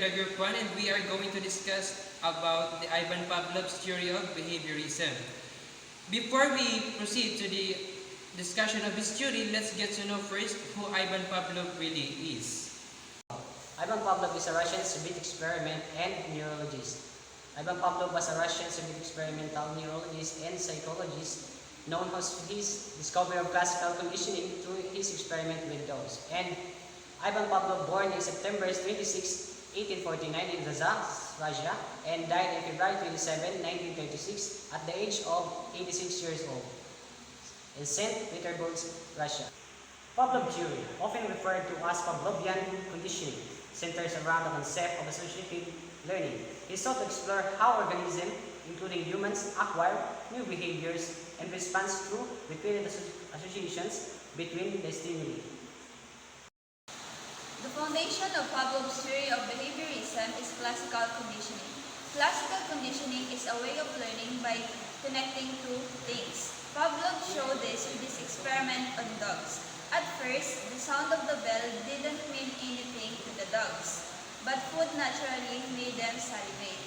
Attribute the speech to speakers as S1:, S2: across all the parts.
S1: the group 1, and we are going to discuss about the Ivan Pavlov's theory of behaviorism. Before we proceed to the discussion of his theory, let's get to know first who Ivan Pavlov really is.
S2: Ivan Pavlov is a Russian Soviet experiment and neurologist. Ivan Pavlov was a Russian Soviet experimental neurologist and psychologist known for his discovery of classical conditioning through his experiment with dogs. And Ivan Pavlov, born in September 26, 1849 in Kazakh, Russia, and died in February 27, 1936 at the age of 86 years old in St. Petersburg, Russia. Pavlov theory, often referred to as Pavlovian conditioning, centers around the concept of associative learning. He sought to explore how organisms, including humans, acquire new behaviors and response through repeated associations between the stimuli.
S3: The foundation of Pavlov's theory of behaviorism is classical conditioning. Classical conditioning is a way of learning by connecting two things. Pavlov showed this with his experiment on dogs. At first, the sound of the bell didn't mean anything to the dogs, but food naturally made them salivate.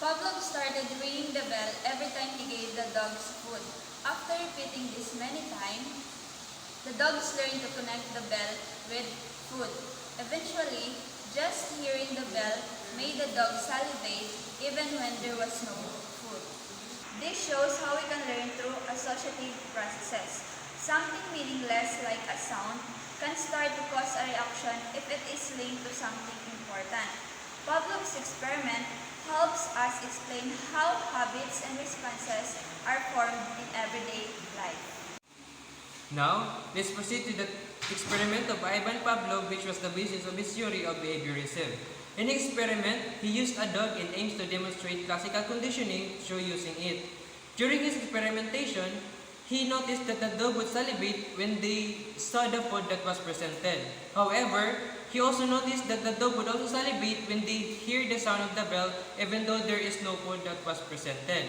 S3: Pavlov started ringing the bell every time he gave the dogs food. After repeating this many times, the dogs learned to connect the bell with food. Eventually, just hearing the bell made the dogs salivate even when there was no food. This shows how we can learn through associative processes. Something meaningless like a sound can start to cause a reaction if it is linked to something important. Pavlov's experiment helps us explain how habits and responses are formed in everyday life.
S1: Now, let's proceed to the experiment of Ivan Pavlov, which was the basis of his theory of behaviorism. In the experiment, he used a dog and aims to demonstrate classical conditioning through using it. During his experimentation, he noticed that the dog would salivate when they saw the food that was presented. However, he also noticed that the dog would also salivate when they hear the sound of the bell, even though there is no food that was presented.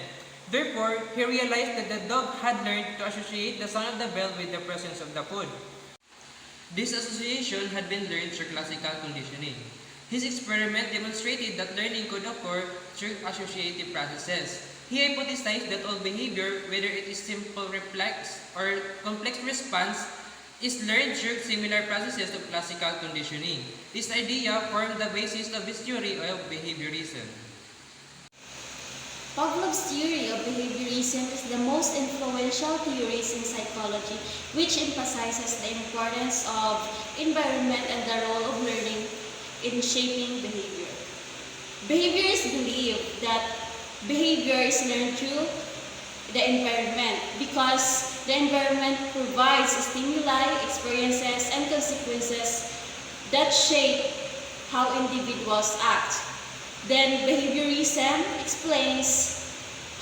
S1: Therefore, he realized that the dog had learned to associate the sound of the bell with the presence of the food. This association had been learned through classical conditioning. His experiment demonstrated that learning could occur through associative processes. He hypothesized that all behavior, whether it is simple reflex or complex response, is learned through similar processes of classical conditioning. This idea formed the basis of his theory of behaviorism.
S4: Pavlov's theory of behaviorism is the most influential theories in psychology, which emphasizes the importance of environment and the role of learning in shaping behavior. Behaviorists believe that behavior is learned through the environment because the environment provides stimuli, experiences, and consequences that shape how individuals act. Then behaviorism explains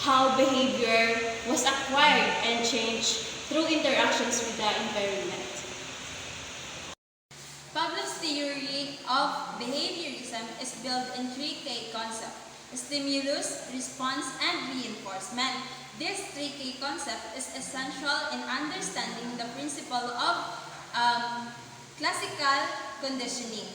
S4: how behavior was acquired and changed through interactions with the environment.
S3: Pavlov's theory of behaviorism is built in three key concepts: stimulus, response, and reinforcement. This 3K concept is essential in understanding the principle of classical conditioning.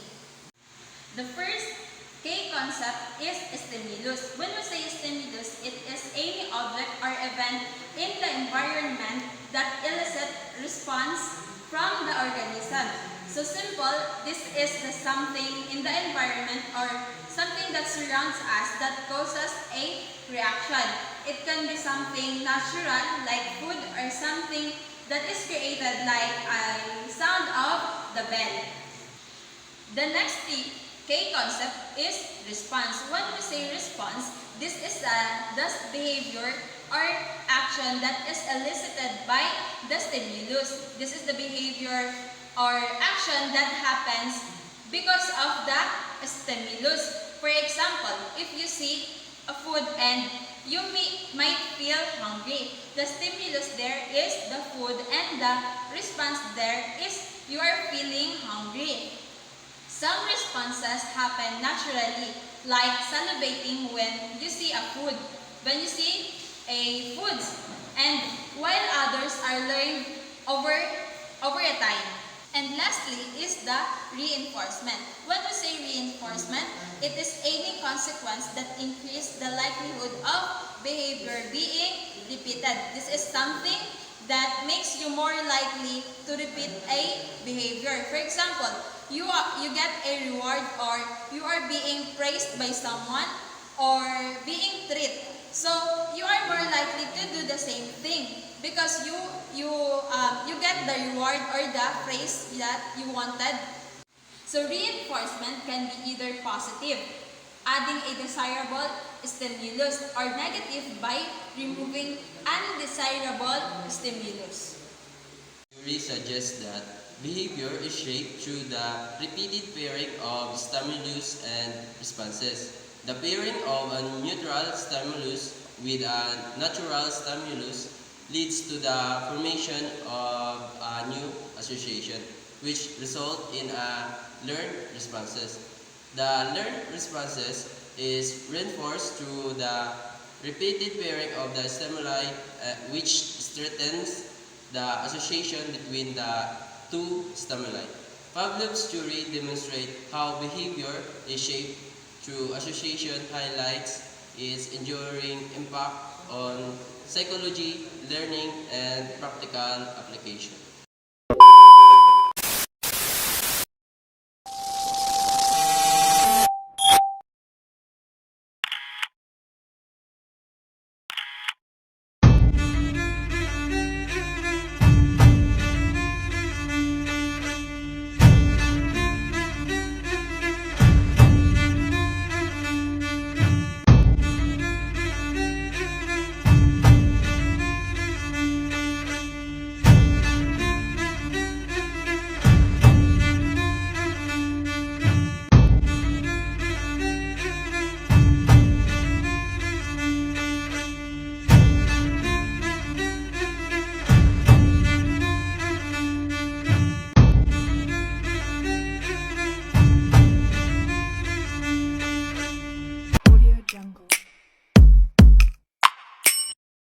S3: The first K concept is stimulus. When we say stimulus, it is any object or event in the environment that elicits response from the organism. So simple, this is the something in the environment or something that surrounds us that causes a reaction. It can be something natural like food or something that is created like a sound of the bell. The next K concept is response. When we say response, this is the behavior or action that is elicited by the stimulus. This is the behavior or action that happens because of the stimulus. For example, if you see a food and you might feel hungry, the stimulus there is the food and the response there is you are feeling hungry. Some responses happen naturally, like salivating when you see a food, when you see a food, and while others are learned over a time. And lastly is the reinforcement. When we say reinforcement, it is any consequence that increase the likelihood of behavior being repeated. This is something that makes you more likely to repeat a behavior. For example, you get a reward, or you are being praised by someone, or being treated. So you are more likely to do the same thing because you get the reward or the praise that you wanted. So reinforcement can be either positive, adding a desirable stimulus, or negative by removing undesirable stimulus.
S5: Theory suggests that behavior is shaped through the repeated pairing of stimulus and responses. The pairing of a neutral stimulus with a natural stimulus leads to the formation of a new association, which result in learned responses. The learned responses is reinforced through the repeated pairing of the stimuli, which strengthens the association between the two stimuli. Pavlov's theory demonstrates how behavior is shaped through association, highlights its enduring impact on psychology, learning, and practical application.